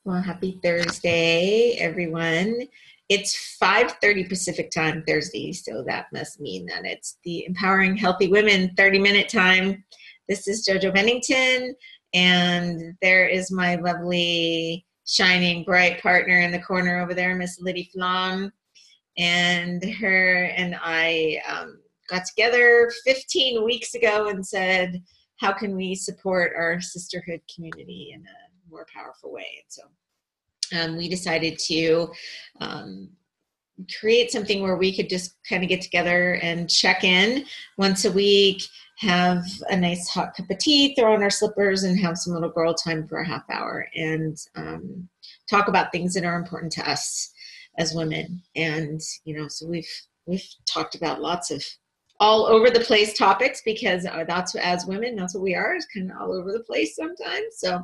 Well, happy Thursday, everyone. It's 5:30 Pacific time Thursday, so that must mean that it's the Empowering Healthy Women 30-minute time. This is JoJo Bennington, and there is my lovely, shining, bright partner in the corner over there, Miss Liddy Flom. And her and I got together 15 weeks ago and said, how can we support our sisterhood community in a more powerful way? And so we decided to um, create something where we could just kind of get together and check in once a week, have a nice hot cup of tea, throw on our slippers, and have some little girl time for a half hour and talk about things that are important to us as women. And so we've talked about lots of all over the place topics because that's as women, that's what we are, is kind of all over the place sometimes. So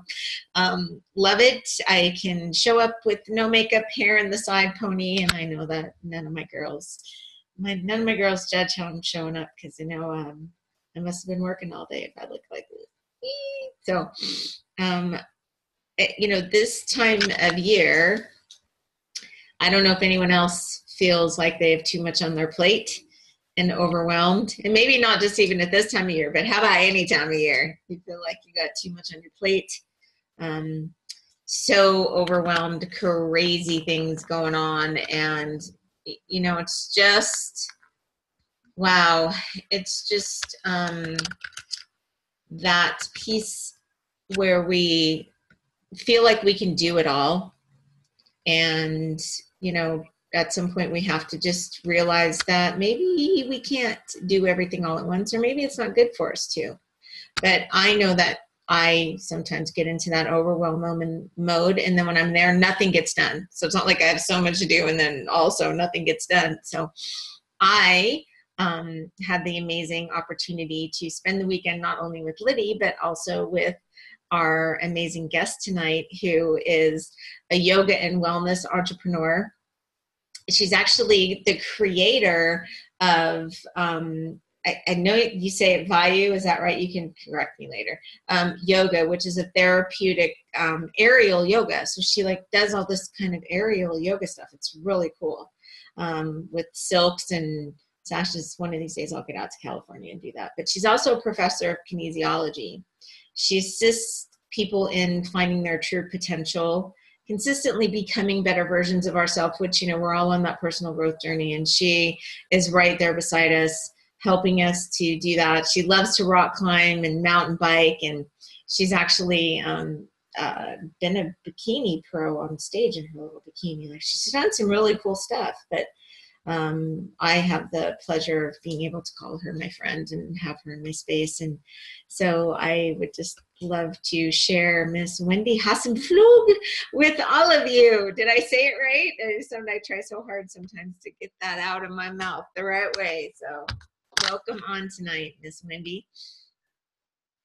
love it. I can show up with no makeup, hair in the side pony, and I know that none of my girls judge how I'm showing up because they know I must have been working all day if I look like this. So, this time of year, I don't know if anyone else feels like they have too much on their plate and overwhelmed, and maybe not just even at this time of year, but how about any time of year? You feel like you got too much on your plate. So overwhelmed, crazy things going on. And, it's just, wow. It's just that piece where we feel like we can do it all. And, at some point we have to just realize that maybe we can't do everything all at once, or maybe it's not good for us to. But I know that I sometimes get into that overwhelm mode, and then when I'm there, nothing gets done. So it's not like I have so much to do and then also nothing gets done. So I had the amazing opportunity to spend the weekend not only with Liddy, but also with our amazing guest tonight, who is a yoga and wellness entrepreneur. She's actually the creator of I know you say it Vayu, is that right? You can correct me later. Yoga, which is a therapeutic aerial yoga. So she does all this kind of aerial yoga stuff. It's really cool with silks, and Sasha's one of these days I'll get out to California and do that. But she's also a professor of kinesiology. She assists people in finding their true potential, consistently becoming better versions of ourselves, which, we're all on that personal growth journey. And she is right there beside us, helping us to do that. She loves to rock climb and mountain bike, and she's actually been a bikini pro on stage in her little bikini. She's done some really cool stuff, but I have the pleasure of being able to call her my friend and have her in my space. And so I would just love to share Miss Wendy Hassenpflug with all of you. Did I say it right? I try so hard sometimes to get that out of my mouth the right way. So welcome on tonight, Miss Wendy.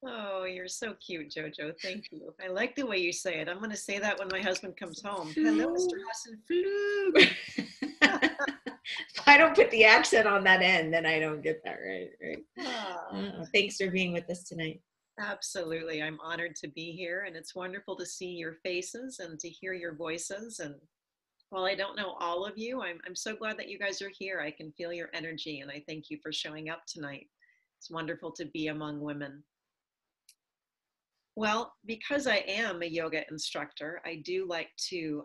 Oh, you're so cute, Jojo. Thank you. I like the way you say it. I'm going to say that when my husband comes home. Hello, Mr. Hassenpflug. If I don't put the accent on that end, then I don't get that right. Thanks for being with us tonight. Absolutely. I'm honored to be here, and it's wonderful to see your faces and to hear your voices. And while I don't know all of you, I'm so glad that you guys are here. I can feel your energy, and I thank you for showing up tonight. It's wonderful to be among women. Well, because I am a yoga instructor, I do like to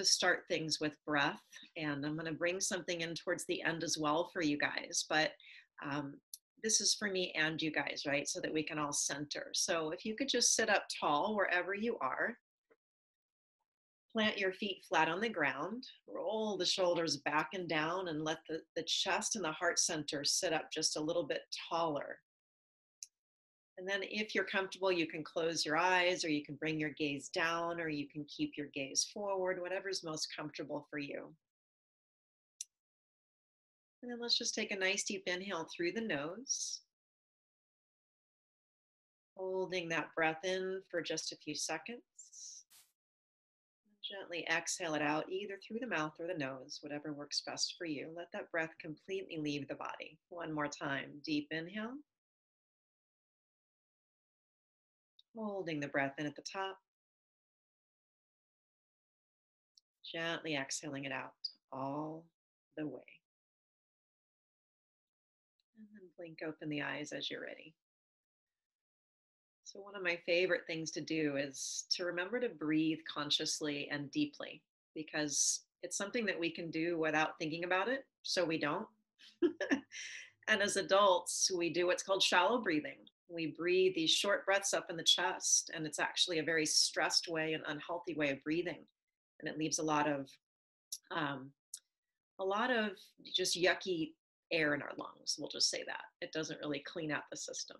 start things with breath, and I'm going to bring something in towards the end as well for you guys. But this is for me and you guys, right? So that we can all center. So if you could just sit up tall wherever you are, plant your feet flat on the ground, roll the shoulders back and down, and let the chest and the heart center sit up just a little bit taller. And then if you're comfortable, you can close your eyes, or you can bring your gaze down, or you can keep your gaze forward, whatever's most comfortable for you. And then let's just take a nice deep inhale through the nose. Holding that breath in for just a few seconds. Gently exhale it out, either through the mouth or the nose, whatever works best for you. Let that breath completely leave the body. One more time. Deep inhale. Holding the breath in at the top. Gently exhaling it out all the way. And then blink open the eyes as you're ready. So one of my favorite things to do is to remember to breathe consciously and deeply, because it's something that we can do without thinking about it, so we don't. And as adults, we do what's called shallow breathing. We breathe these short breaths up in the chest, and it's actually a very stressed way and unhealthy way of breathing. And it leaves um, a lot of just yucky air in our lungs. We'll just say that. It doesn't really clean out the system.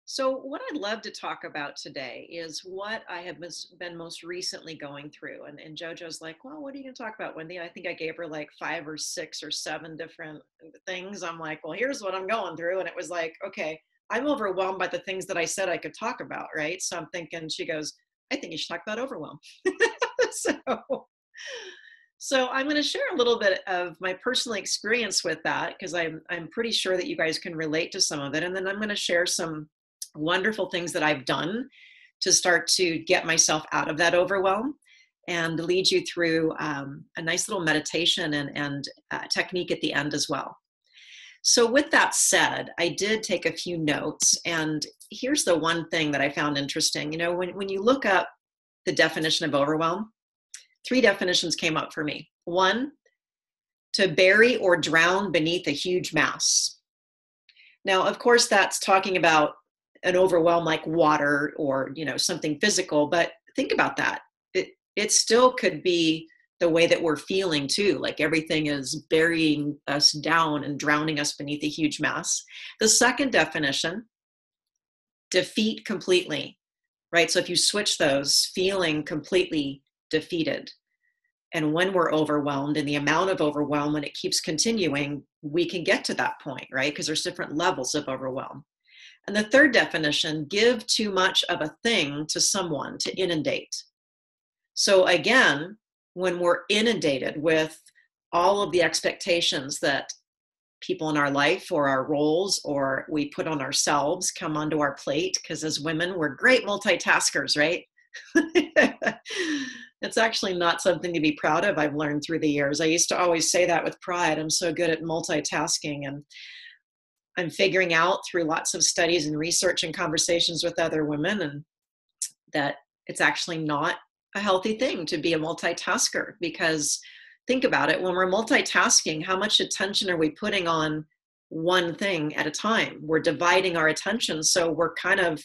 So what I'd love to talk about today is what I have been most recently going through. And JoJo's like, well, what are you going to talk about, Wendy? I think I gave her like 5 or 6 or 7 different things. I'm like, well, here's what I'm going through. And it was like, okay, I'm overwhelmed by the things that I said I could talk about, right? So I'm thinking, she goes, I think you should talk about overwhelm. so, so I'm going to share a little bit of my personal experience with that, because I'm pretty sure that you guys can relate to some of it. And then I'm going to share some wonderful things that I've done to start to get myself out of that overwhelm, and lead you through a nice little meditation and technique at the end as well. So with that said, I did take a few notes, and here's the one thing that I found interesting. You know, when you look up the definition of overwhelm, 3 definitions came up for me. 1, to bury or drown beneath a huge mass. Now, of course, that's talking about an overwhelm like water or, you know, something physical, but think about that. It still could be the way that we're feeling too, like everything is burying us down and drowning us beneath a huge mass. The second definition, defeat completely, right? So if you switch those, feeling completely defeated. And when we're overwhelmed and the amount of overwhelm, when it keeps continuing, we can get to that point, right? Because there's different levels of overwhelm. And the third definition, give too much of a thing to someone, to inundate. So again, when we're inundated with all of the expectations that people in our life or our roles or we put on ourselves come onto our plate, because as women, we're great multitaskers, right? It's actually not something to be proud of, I've learned through the years. I used to always say that with pride. I'm so good at multitasking, and I'm figuring out through lots of studies and research and conversations with other women, and that it's actually not a healthy thing to be a multitasker. Because think about it, when we're multitasking, how much attention are we putting on one thing at a time? We're dividing our attention, so we're kind of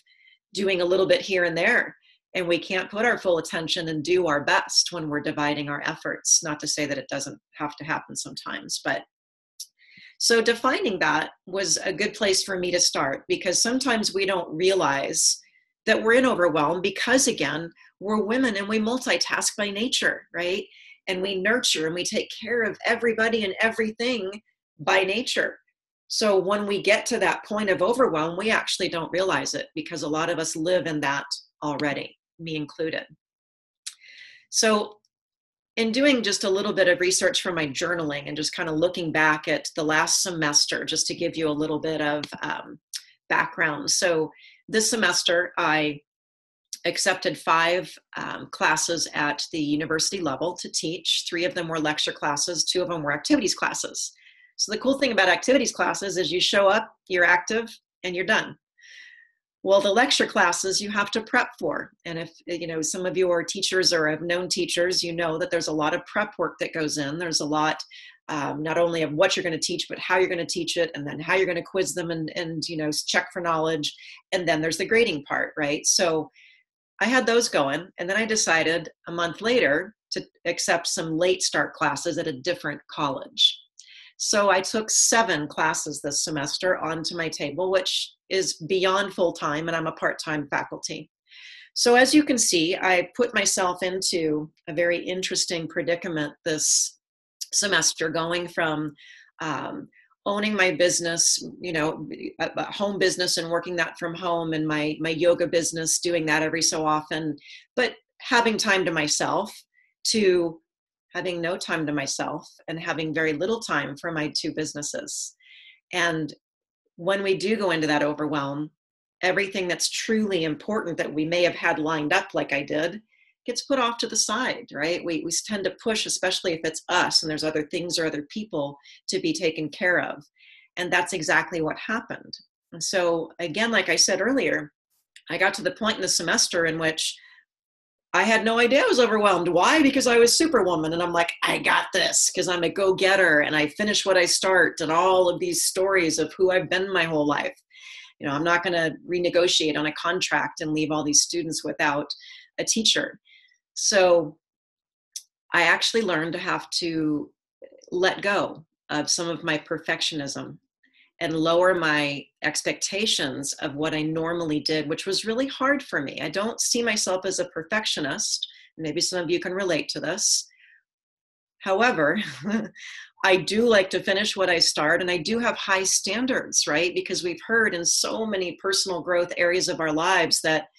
doing a little bit here and there, and we can't put our full attention and do our best when we're dividing our efforts. Not to say that it doesn't have to happen sometimes, but so defining that was a good place for me to start, because sometimes we don't realize that we're in overwhelm because, again, we're women and we multitask by nature, right? And we nurture and we take care of everybody and everything by nature. So when we get to that point of overwhelm, we actually don't realize it, because a lot of us live in that already, me included. So in doing just a little bit of research for my journaling and just kind of looking back at the last semester, just to give you a little bit of background. So this semester, I accepted 5 classes at the university level to teach. 3 of them were lecture classes, 2 of them were activities classes. So the cool thing about activities classes is you show up, you're active, and you're done. Well, the lecture classes you have to prep for. And if, you know, some of you are teachers or have known teachers, you know that there's a lot of prep work that goes in. There's a lot, not only of what you're going to teach, but how you're going to teach it, and then how you're going to quiz them and, you know, check for knowledge. And then there's the grading part, right? So I had those going. And then I decided a month later to accept some late start classes at a different college. So I took 7 classes this semester onto my table, which is beyond full-time, and I'm a part-time faculty. So as you can see, I put myself into a very interesting predicament this semester, going from owning my business, you know, a home business and working that from home, and my yoga business, doing that every so often, but having time to myself, to having no time to myself and having very little time for my 2 businesses. And when we do go into that overwhelm, everything that's truly important that we may have had lined up like I did gets put off to the side, right? We tend to push, especially if it's us and there's other things or other people to be taken care of. And that's exactly what happened. And so again, like I said earlier, I got to the point in the semester in which I had no idea I was overwhelmed. Why? Because I was Superwoman. And I'm like, I got this because I'm a go-getter and I finish what I start, and all of these stories of who I've been my whole life. You know, I'm not going to renegotiate on a contract and leave all these students without a teacher. So I actually learned to have to let go of some of my perfectionism and lower my expectations of what I normally did, which was really hard for me. I don't see myself as a perfectionist. Maybe some of you can relate to this. However, I do like to finish what I start, and I do have high standards, right? Because we've heard in so many personal growth areas of our lives that,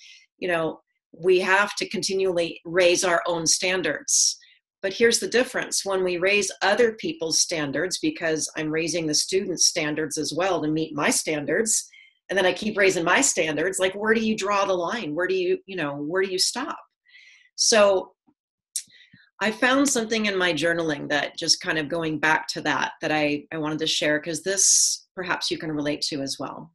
you know, we have to continually raise our own standards. But here's the difference. When we raise other people's standards, because I'm raising the students' standards as well to meet my standards, and then I keep raising my standards, like, where do you draw the line? Where do you stop? So I found something in my journaling that, just kind of going back to that I wanted to share, because this perhaps you can relate to as well.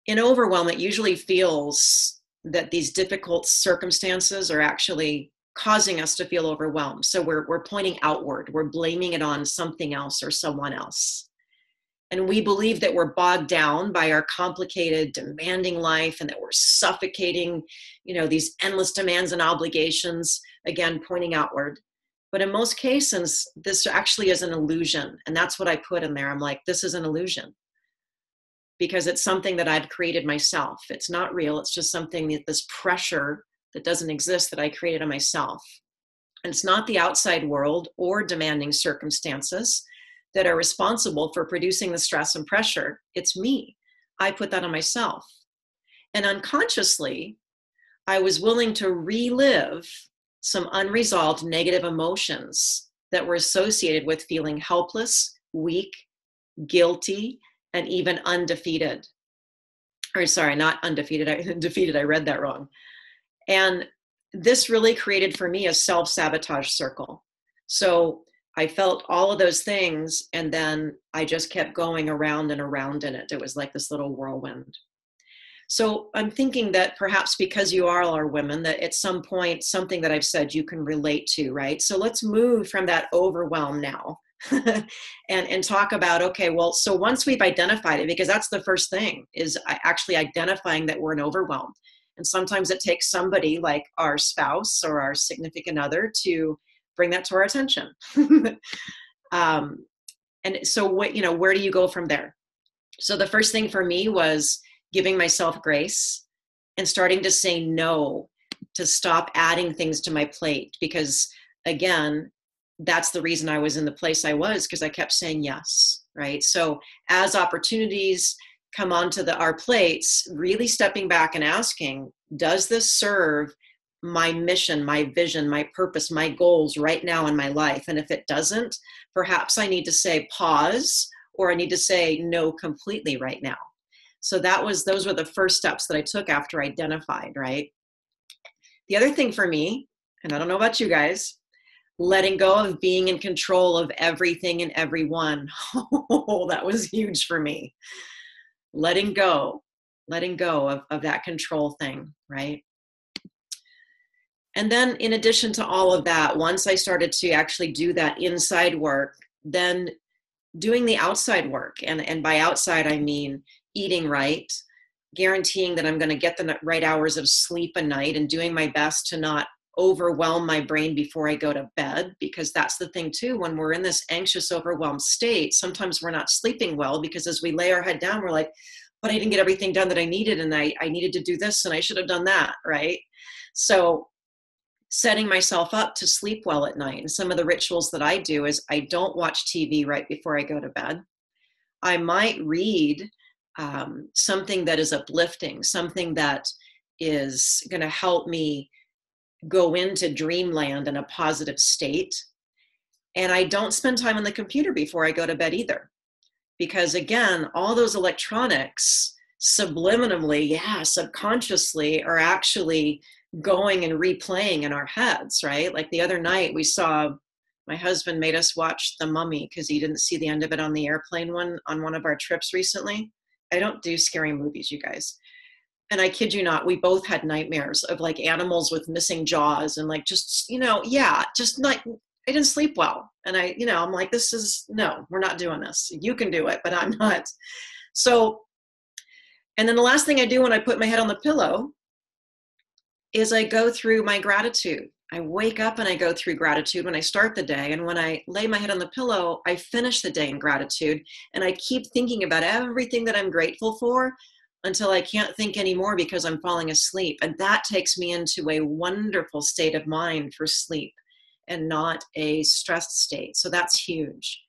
In overwhelm, it usually feels that these difficult circumstances are actually causing us to feel overwhelmed. So we're pointing outward, we're blaming it on something else or someone else. And we believe that we're bogged down by our complicated, demanding life, and that we're suffocating, these endless demands and obligations, again, pointing outward. But in most cases, this actually is an illusion. And that's what I put in there. I'm like, this is an illusion, because it's something that I've created myself. It's not real. It's just something, this pressure that doesn't exist, that I created on myself. And it's not the outside world or demanding circumstances that are responsible for producing the stress and pressure. It's me. I put that on myself. And unconsciously, I was willing to relive some unresolved negative emotions that were associated with feeling helpless, weak, guilty, and even undefeated. Or sorry, not undefeated, defeated, I read that wrong. And this really created for me a self-sabotage circle. So I felt all of those things, and then I just kept going around and around in it. It was like this little whirlwind. So I'm thinking that perhaps because you all are women, that at some point, something that I've said you can relate to, right? So let's move from that overwhelm now and talk about, okay, well, so once we've identified it, because that's the first thing, is actually identifying that we're in overwhelm. And sometimes it takes somebody like our spouse or our significant other to bring that to our attention. And so where do you go from there? So the first thing for me was giving myself grace and starting to say no, to stop adding things to my plate. Because again, that's the reason I was in the place I was, because I kept saying yes, right? So as opportunities come onto our plates, really stepping back and asking, does this serve my mission, my vision, my purpose, my goals right now in my life? And if it doesn't, perhaps I need to say pause, or I need to say no completely right now. So those were the first steps that I took after I identified, right? The other thing for me, and I don't know about you guys, letting go of being in control of everything and everyone. Oh, that was huge for me. Letting go of that control thing, right? And then in addition to all of that, once I started to actually do that inside work, then doing the outside work. And by outside, I mean eating right, guaranteeing that I'm going to get the right hours of sleep a night, and doing my best to not overwhelm my brain before I go to bed. Because that's the thing too, when we're in this anxious, overwhelmed state, sometimes we're not sleeping well, because as we lay our head down, we're like, but I didn't get everything done that I needed, and I needed to do this, and I should have done that, right? So setting myself up to sleep well at night. And some of the rituals that I do is I don't watch TV right before I go to bed. I might read something that is uplifting, something that is going to help me go into dreamland in a positive state. And I don't spend time on the computer before I go to bed either. Because again, all those electronics subliminally, yeah, subconsciously are actually going and replaying in our heads, right? Like the other night my husband made us watch The Mummy because he didn't see the end of it on the airplane on one of our trips recently. I don't do scary movies, you guys. And I kid you not, we both had nightmares of like animals with missing jaws and like just, yeah, just like I didn't sleep well. And I'm like, no, we're not doing this. You can do it, but I'm not. So, and then the last thing I do when I put my head on the pillow is I go through my gratitude. I wake up and I go through gratitude when I start the day. And when I lay my head on the pillow, I finish the day in gratitude. And I keep thinking about everything that I'm grateful for until I can't think anymore because I'm falling asleep. And that takes me into a wonderful state of mind for sleep and not a stressed state. So that's huge.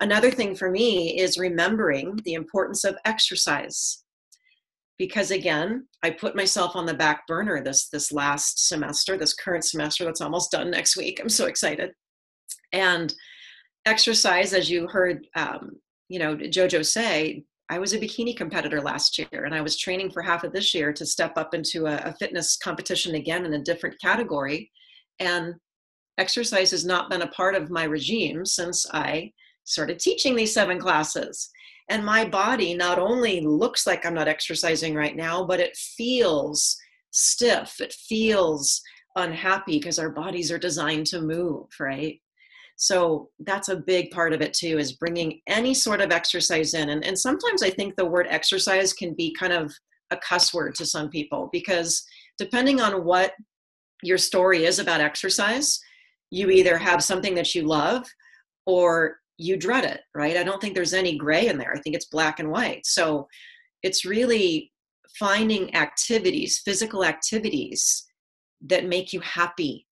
Another thing for me is remembering the importance of exercise. Because again, I put myself on the back burner this last semester, this current semester that's almost done next week. I'm so excited. And exercise, as you heard, JoJo say, I was a bikini competitor last year, and I was training for half of this year to step up into a fitness competition again in a different category. And exercise has not been a part of my regime since I started teaching these 7 classes. And my body not only looks like I'm not exercising right now, but it feels stiff. It feels unhappy because our bodies are designed to move, right? So that's a big part of it too, is bringing any sort of exercise in. And sometimes I think the word exercise can be kind of a cuss word to some people, because depending on what your story is about exercise, you either have something that you love or you dread it, right? I don't think there's any gray in there. I think it's black and white. So it's really finding activities, physical activities that make you happy.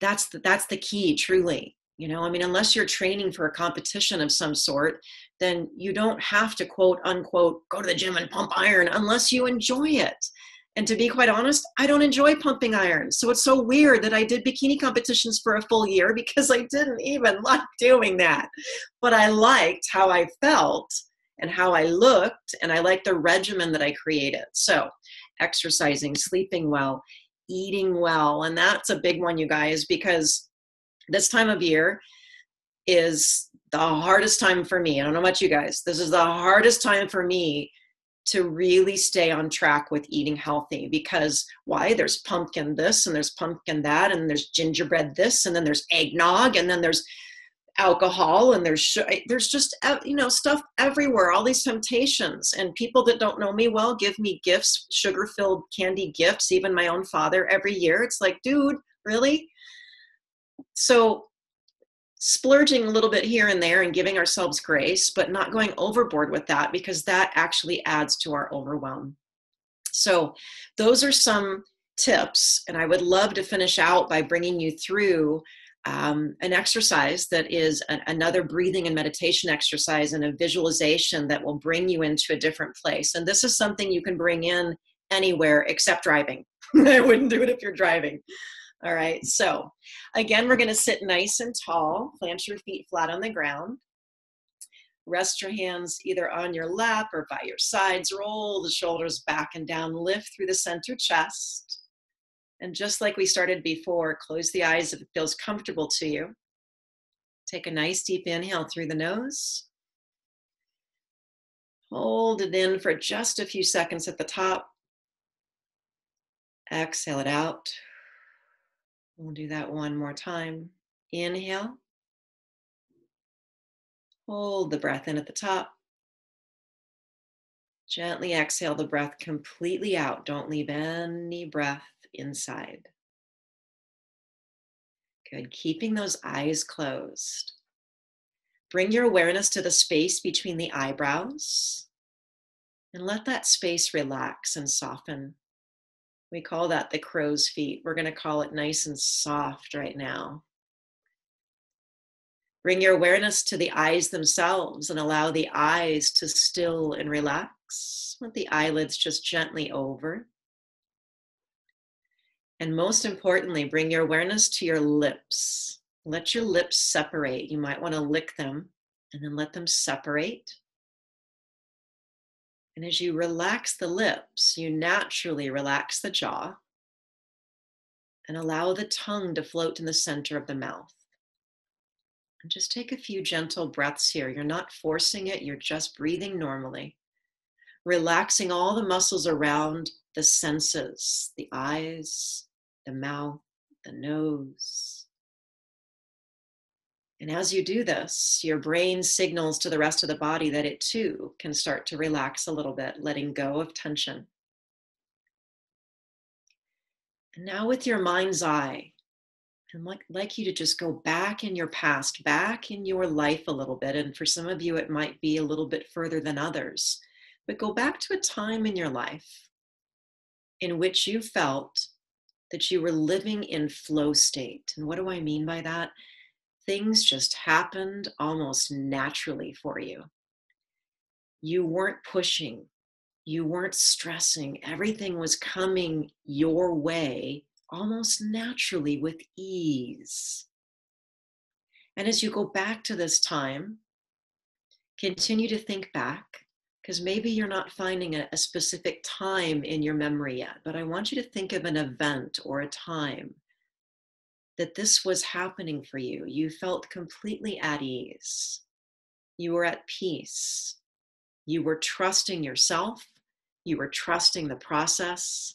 That's the key, truly. Unless you're training for a competition of some sort, then you don't have to quote unquote go to the gym and pump iron unless you enjoy it. And to be quite honest, I don't enjoy pumping iron. So it's so weird that I did bikini competitions for a full year because I didn't even like doing that. But I liked how I felt and how I looked, and I liked the regimen that I created. So exercising, sleeping well, eating well. And that's a big one, you guys, because this time of year is the hardest time for me. I don't know about you guys. This is the hardest time for me to really stay on track with eating healthy. Because why? There's pumpkin this, and there's pumpkin that, and there's gingerbread this, and then there's eggnog, and then there's alcohol, and there's just stuff everywhere, all these temptations. And people that don't know me well give me gifts, sugar-filled candy gifts, even my own father every year. It's like, dude, really? So splurging a little bit here and there and giving ourselves grace, but not going overboard with that, because that actually adds to our overwhelm. So those are some tips. And I would love to finish out by bringing you through an exercise that is another breathing and meditation exercise, and a visualization that will bring you into a different place. And this is something you can bring in anywhere except driving. I wouldn't do it if you're driving. All right, so again, we're going to sit nice and tall, plant your feet flat on the ground. Rest your hands either on your lap or by your sides. Roll the shoulders back and down, lift through the center chest. And just like we started before, close the eyes if it feels comfortable to you. Take a nice deep inhale through the nose. Hold it in for just a few seconds at the top. Exhale it out. We'll do that one more time. Inhale. Hold the breath in at the top. Gently exhale the breath completely out. Don't leave any breath inside. Good. Keeping those eyes closed. Bring your awareness to the space between the eyebrows and let that space relax and soften. We call that the crow's feet. We're going to call it nice and soft right now. Bring your awareness to the eyes themselves and allow the eyes to still and relax. Let the eyelids just gently over. And most importantly, bring your awareness to your lips. Let your lips separate. You might want to lick them and then let them separate. And as you relax the lips, you naturally relax the jaw and allow the tongue to float in the center of the mouth. And just take a few gentle breaths here. You're not forcing it, you're just breathing normally, relaxing all the muscles around the senses, the eyes, the mouth, the nose. And as you do this, your brain signals to the rest of the body that it too can start to relax a little bit, letting go of tension. And now with your mind's eye, I'd like you to just go back in your past, back in your life a little bit. And for some of you, it might be a little bit further than others. But go back to a time in your life in which you felt that you were living in flow state. And what do I mean by that? Things just happened almost naturally for you. You weren't pushing, you weren't stressing. Everything was coming your way almost naturally with ease. And as you go back to this time, continue to think back, because maybe you're not finding a specific time in your memory yet, but I want you to think of an event or a time that this was happening for you. You felt completely at ease. You were at peace. You were trusting yourself. You were trusting the process.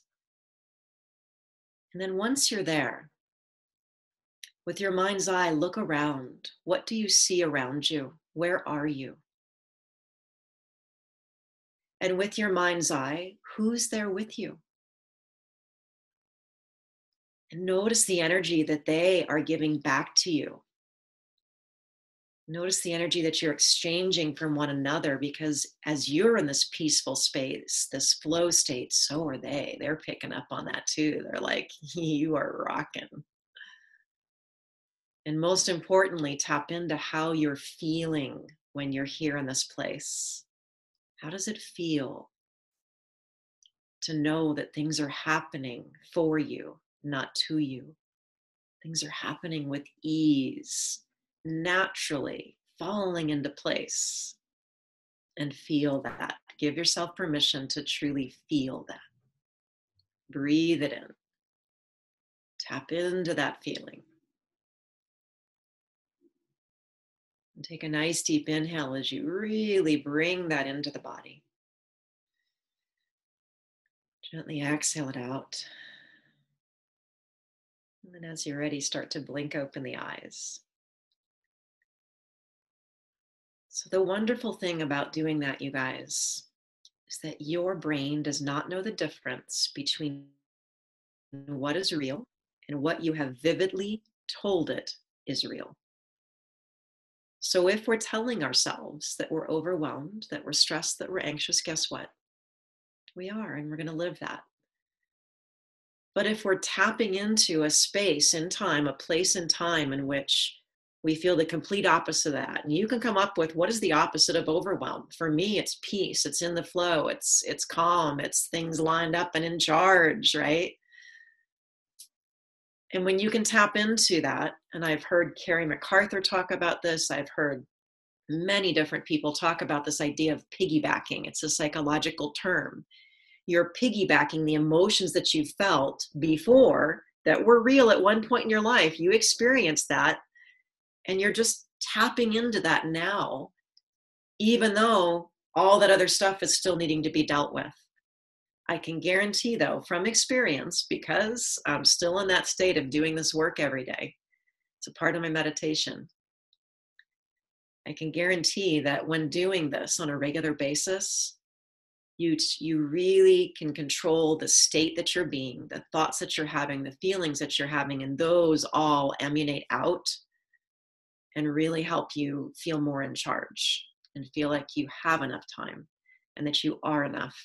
And then once you're there, with your mind's eye, look around. What do you see around you? Where are you? And with your mind's eye, who's there with you? And notice the energy that they are giving back to you. Notice the energy that you're exchanging from one another, because as you're in this peaceful space, this flow state, so are they. They're picking up on that too. They're like, you are rocking. And most importantly, tap into how you're feeling when you're here in this place. How does it feel to know that things are happening for you, not to you? Things are happening with ease, naturally falling into place. And feel that. Give yourself permission to truly feel that. Breathe it in. Tap into that feeling. And take a nice deep inhale as you really bring that into the body. Gently exhale it out. And then as you're ready, start to blink open the eyes. So the wonderful thing about doing that, you guys, is that your brain does not know the difference between what is real and what you have vividly told it is real. So if we're telling ourselves that we're overwhelmed, that we're stressed, that we're anxious, guess what? We are, and we're going to live that. But if we're tapping into a space in time, a place in time in which we feel the complete opposite of that, and you can come up with what is the opposite of overwhelm. For me, it's peace. It's in the flow. It's calm. It's things lined up and in charge, right? And when you can tap into that, and I've heard Carrie MacArthur talk about this, I've heard many different people talk about this idea of piggybacking. It's a psychological term. You're piggybacking the emotions that you felt before that were real at one point in your life. You experienced that, and you're just tapping into that now, even though all that other stuff is still needing to be dealt with. I can guarantee, though, from experience, because I'm still in that state of doing this work every day, it's a part of my meditation. I can guarantee that when doing this on a regular basis, you really can control the state that you're being, the thoughts that you're having, the feelings that you're having, and those all emanate out and really help you feel more in charge and feel like you have enough time and that you are enough.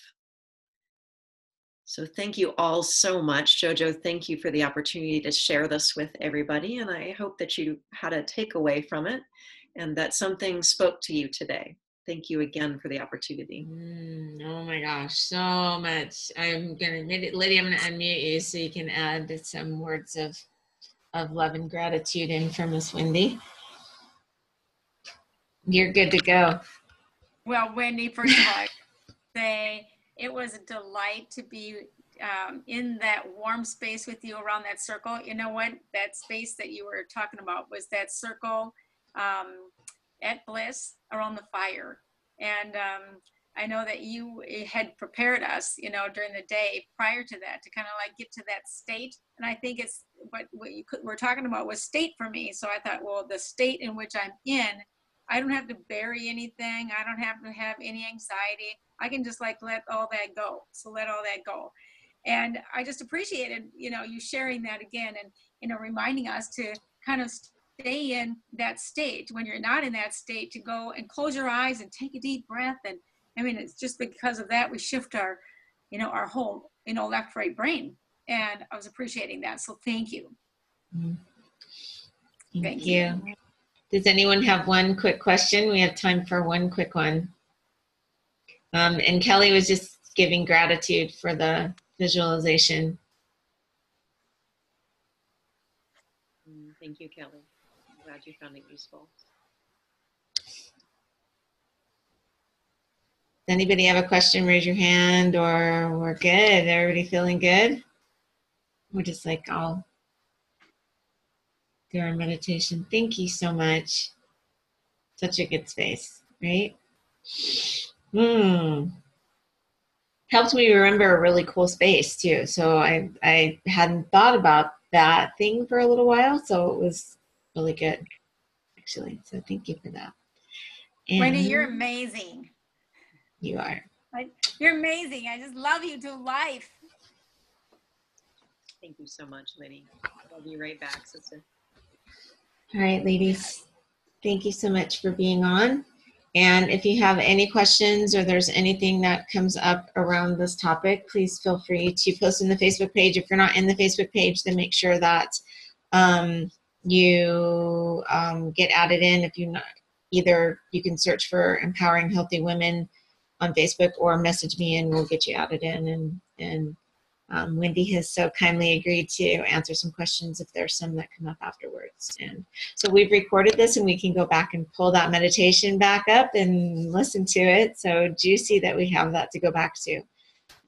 So thank you all so much. Jojo, thank you for the opportunity to share this with everybody. And I hope that you had a takeaway from it and that something spoke to you today. Thank you again for the opportunity. Oh my gosh, so much. I'm going to, Lydia, I'm going to unmute you so you can add some words of love and gratitude in from Miss Wendy. You're good to go. Well, Wendy, first of all, say it was a delight to be in that warm space with you around that circle. You know what? That space that you were talking about was that circle at Bliss around the fire. And I know that you had prepared us, you know, during the day prior to that to kind of like get to that state. And I think it's what you were talking about was state for me. So I thought, well, the state in which I'm in, I don't have to bury anything. I don't have to have any anxiety. I can just like let all that go. So let all that go. And I just appreciated, you know, you sharing that again and, you know, reminding us to kind of stay in that state when you're not in that state, to go and close your eyes and take a deep breath. And I mean, it's just because of that we shift our, you know, our whole, you know, left, right brain. And I was appreciating that. So thank you. Thank you. Does anyone have one quick question? We have time for one quick one. And Kelly was just giving gratitude for the visualization. Thank you, Kelly. I'm glad you found it useful. Does anybody have a question? Raise your hand, or we're good. Everybody feeling good? We're just like all do our meditation. Thank you so much. Such a good space, right? Helps me remember a really cool space too. So I hadn't thought about that thing for a little while, so it was really good, actually. So thank you for that. And Wendy, you're amazing. You are. You're amazing. I just love you to life. Thank you so much, Liddy. Love you right back, sister. All right, ladies. Thank you so much for being on. And if you have any questions or there's anything that comes up around this topic, please feel free to post in the Facebook page. If you're not in the Facebook page, then make sure that you get added in. If you not, either you can search for Empowering Healthy Women on Facebook or message me and we'll get you added in. And Wendy has so kindly agreed to answer some questions if there's some that come up afterwards. And so we've recorded this and we can go back and pull that meditation back up and listen to it. So juicy that we have that to go back to.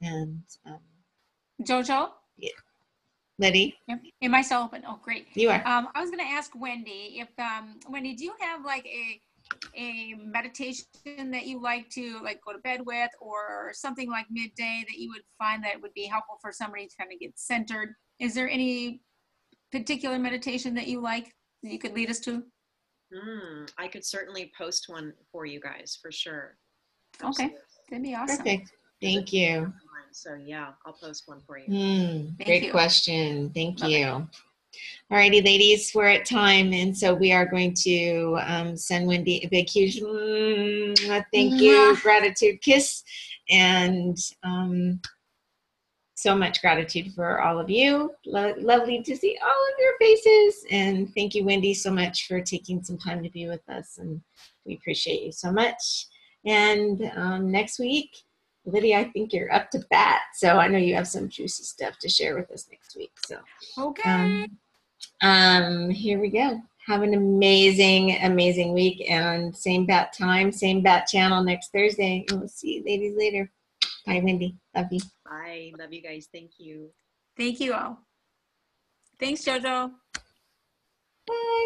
And Jojo? Yeah. Liddy? Am I still open? Oh, great. You are. I was going to ask Wendy if, Wendy, do you have like a meditation that you like to like go to bed with, or something like midday that you would find that would be helpful for somebody to kind of get centered? Is there any particular meditation that you like that you could lead us to? I could certainly post one for you guys for sure. Absolutely. Okay, that'd be awesome. Perfect. Thank you. So yeah, I'll post one for you. Great question. Thank you. Alrighty, ladies, we're at time, and so we are going to send Wendy a big, huge thank you, gratitude kiss, and so much gratitude for all of you. Lovely to see all of your faces, and thank you, Wendy, so much for taking some time to be with us, and we appreciate you so much. And next week, Lydia, I think you're up to bat, so I know you have some juicy stuff to share with us next week. So okay. Here we go. Have an amazing, amazing week, and same bat time, same bat channel next Thursday. And we'll see you ladies later. Bye, Wendy. Love you. Bye. Love you guys. Thank you. Thank you all. Thanks, Jojo. Bye.